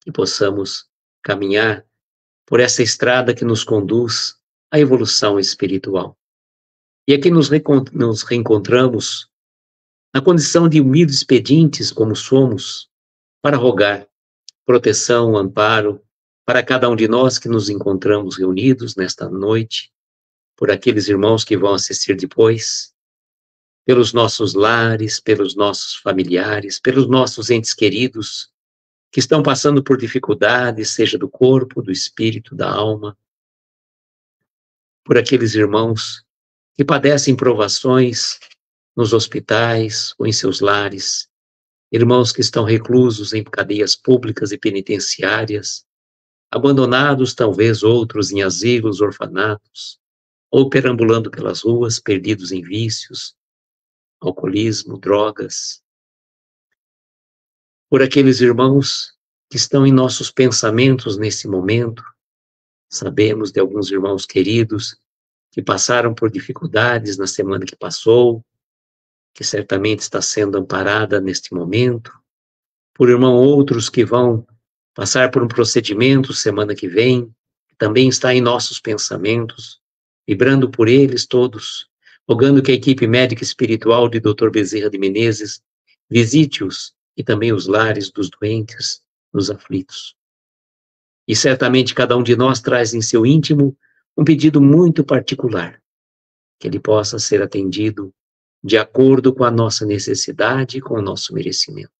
que possamos caminhar por essa estrada que nos conduz à evolução espiritual. E aqui nos reencontramos na condição de humildes pedintes como somos, para rogar proteção, amparo, para cada um de nós que nos encontramos reunidos nesta noite, por aqueles irmãos que vão assistir depois, pelos nossos lares, pelos nossos familiares, pelos nossos entes queridos, que estão passando por dificuldades, seja do corpo, do espírito, da alma, por aqueles irmãos que padecem provações nos hospitais ou em seus lares, irmãos que estão reclusos em cadeias públicas e penitenciárias, abandonados, talvez outros em asilos, orfanatos, ou perambulando pelas ruas, perdidos em vícios, alcoolismo, drogas. Por aqueles irmãos que estão em nossos pensamentos nesse momento, sabemos de alguns irmãos queridos que passaram por dificuldades na semana que passou, que certamente está sendo amparada neste momento, por outros que vão passar por um procedimento semana que vem, que também está em nossos pensamentos, vibrando por eles todos, rogando que a equipe médica espiritual de Dr. Bezerra de Menezes visite-os e também os lares dos doentes, dos aflitos. E certamente cada um de nós traz em seu íntimo um pedido muito particular, que ele possa ser atendido de acordo com a nossa necessidade e com o nosso merecimento.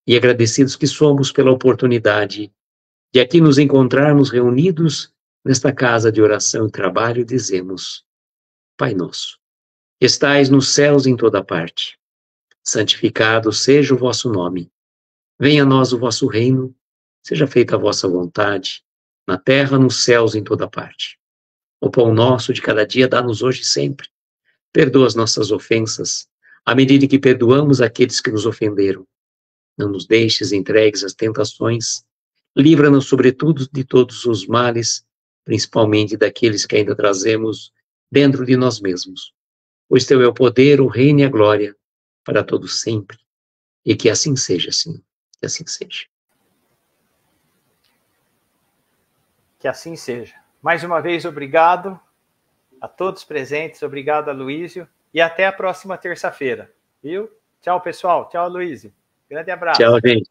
E agradecidos que somos pela oportunidade de aqui nos encontrarmos reunidos nesta casa de oração e trabalho, dizemos: Pai nosso, que estais nos céus em toda parte, santificado seja o vosso nome. Venha a nós o vosso reino, seja feita a vossa vontade, na terra, nos céus em toda parte. O pão nosso de cada dia dá-nos hoje e sempre. Perdoa as nossas ofensas, à medida que perdoamos aqueles que nos ofenderam. Não nos deixes entregues às tentações, livra-nos sobretudo de todos os males, principalmente daqueles que ainda trazemos dentro de nós mesmos. Pois teu é o poder, o reino e a glória, para todos sempre. E que assim seja, Senhor, que assim seja. Que assim seja. Mais uma vez, obrigado a todos presentes, obrigado a Aloísio, e até a próxima terça-feira, viu? Tchau, pessoal. Tchau, Aloísio. Grande abraço. Tchau, gente.